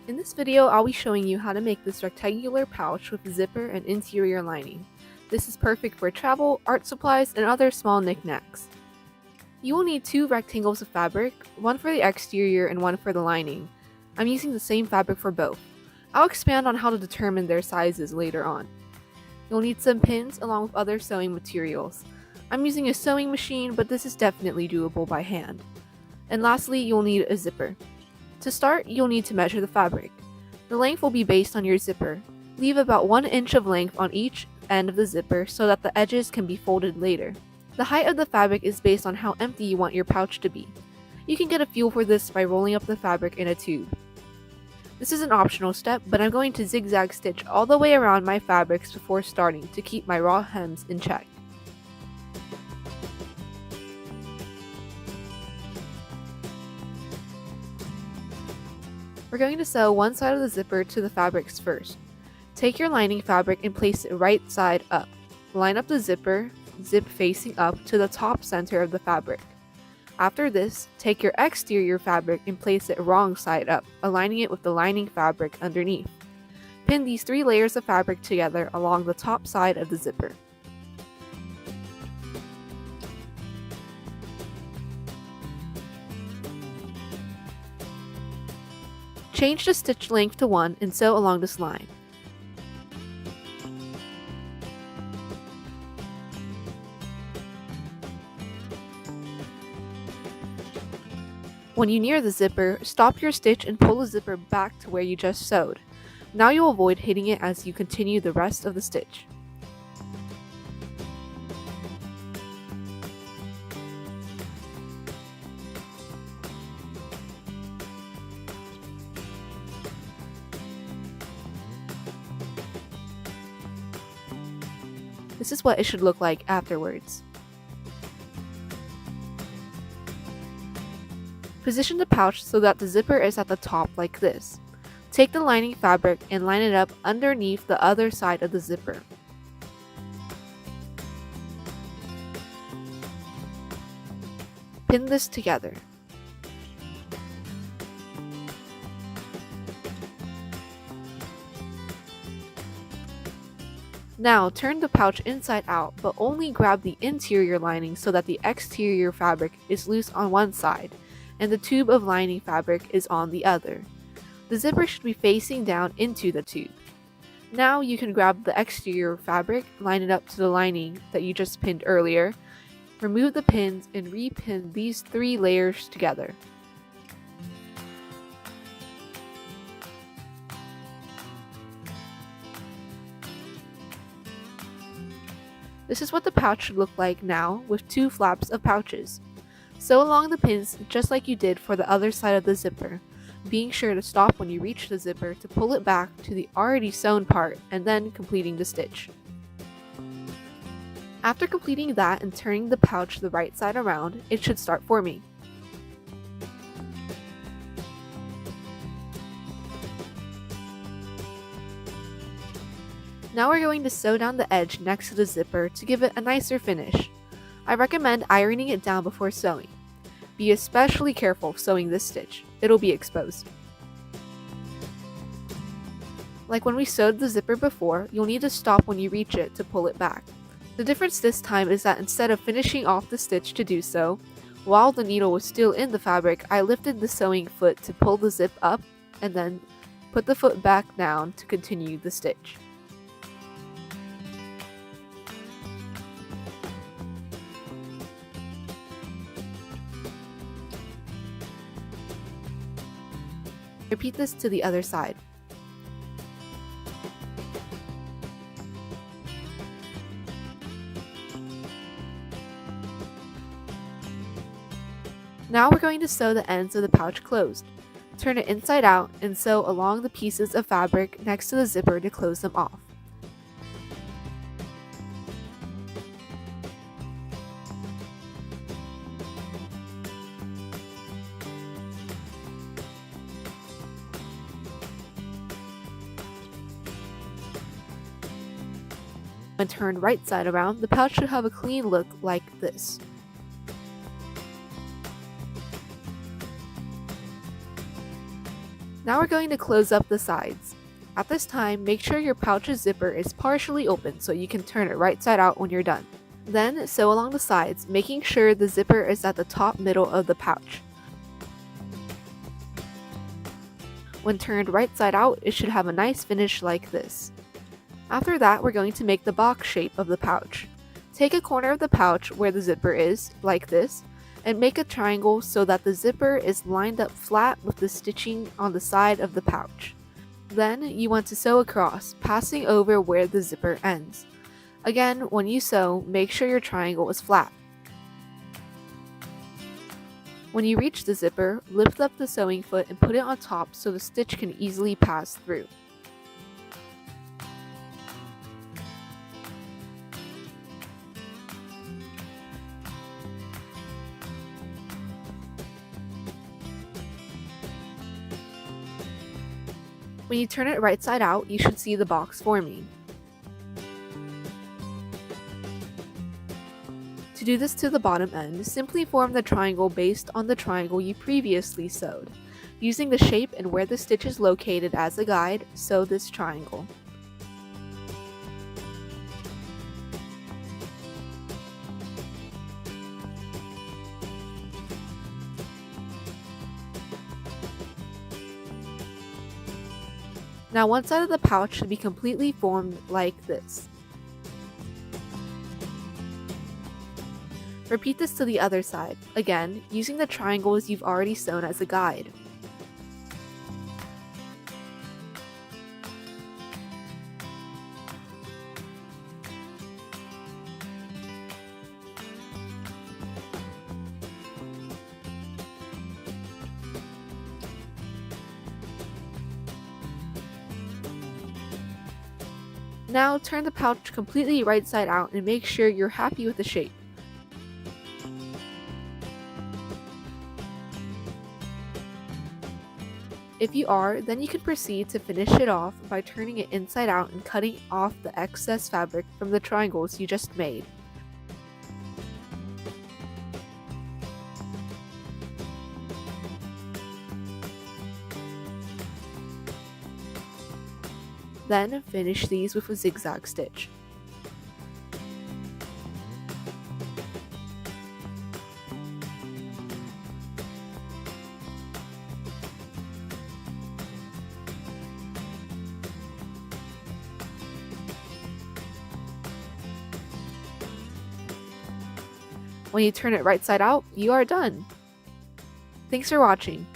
In this video, I'll be showing you how to make this rectangular pouch with a zipper and interior lining. This is perfect for travel, art supplies, and other small knickknacks. You will need 2 rectangles of fabric, one for the exterior and one for the lining. I'm using the same fabric for both. I'll expand on how to determine their sizes later on. You'll need some pins along with other sewing materials. I'm using a sewing machine, but this is definitely doable by hand. And lastly, you'll need a zipper. To start, you'll need to measure the fabric. The length will be based on your zipper. Leave about 1 inch of length on each end of the zipper so that the edges can be folded later. The height of the fabric is based on how empty you want your pouch to be. You can get a feel for this by rolling up the fabric in a tube. This is an optional step, but I'm going to zigzag stitch all the way around my fabrics before starting to keep my raw hems in check. We're going to sew one side of the zipper to the fabrics first. Take your lining fabric and place it right side up. Line up the zipper, zip facing up to the top center of the fabric. After this, take your exterior fabric and place it wrong side up, aligning it with the lining fabric underneath. Pin these 3 layers of fabric together along the top side of the zipper. Change the stitch length to 1 and sew along this line. When you near the zipper, stop your stitch and pull the zipper back to where you just sewed. Now you'll avoid hitting it as you continue the rest of the stitch. This is what it should look like afterwards. Position the pouch so that the zipper is at the top like this. Take the lining fabric and line it up underneath the other side of the zipper. Pin this together. Now turn the pouch inside out, but only grab the interior lining so that the exterior fabric is loose on one side and the tube of lining fabric is on the other. The zipper should be facing down into the tube. Now you can grab the exterior fabric, line it up to the lining that you just pinned earlier, remove the pins and repin these 3 layers together. This is what the pouch should look like now with 2 flaps of pouches. Sew along the pins just like you did for the other side of the zipper, being sure to stop when you reach the zipper to pull it back to the already sewn part and then completing the stitch. After completing that and turning the pouch the right side around, it should start forming. Now we're going to sew down the edge next to the zipper to give it a nicer finish. I recommend ironing it down before sewing. Be especially careful sewing this stitch, it'll be exposed. Like when we sewed the zipper before, you'll need to stop when you reach it to pull it back. The difference this time is that instead of finishing off the stitch to do so, while the needle was still in the fabric, I lifted the sewing foot to pull the zip up and then put the foot back down to continue the stitch. Repeat this to the other side. Now we're going to sew the ends of the pouch closed. Turn it inside out and sew along the pieces of fabric next to the zipper to close them off. When turned right side around, the pouch should have a clean look like this. Now we're going to close up the sides. At this time, make sure your pouch's zipper is partially open so you can turn it right side out when you're done. Then sew along the sides, making sure the zipper is at the top middle of the pouch. When turned right side out, it should have a nice finish like this. After that, we're going to make the box shape of the pouch. Take a corner of the pouch where the zipper is, like this, and make a triangle so that the zipper is lined up flat with the stitching on the side of the pouch. Then you want to sew across, passing over where the zipper ends. Again, when you sew, make sure your triangle is flat. When you reach the zipper, lift up the sewing foot and put it on top so the stitch can easily pass through. When you turn it right side out, you should see the box forming. To do this to the bottom end, simply form the triangle based on the triangle you previously sewed. Using the shape and where the stitch is located as a guide, sew this triangle. Now one side of the pouch should be completely formed like this. Repeat this to the other side, again, using the triangles you've already sewn as a guide. Now turn the pouch completely right side out and make sure you're happy with the shape. If you are, then you can proceed to finish it off by turning it inside out and cutting off the excess fabric from the triangles you just made. Then finish these with a zigzag stitch. When you turn it right side out, you are done! Thanks for watching.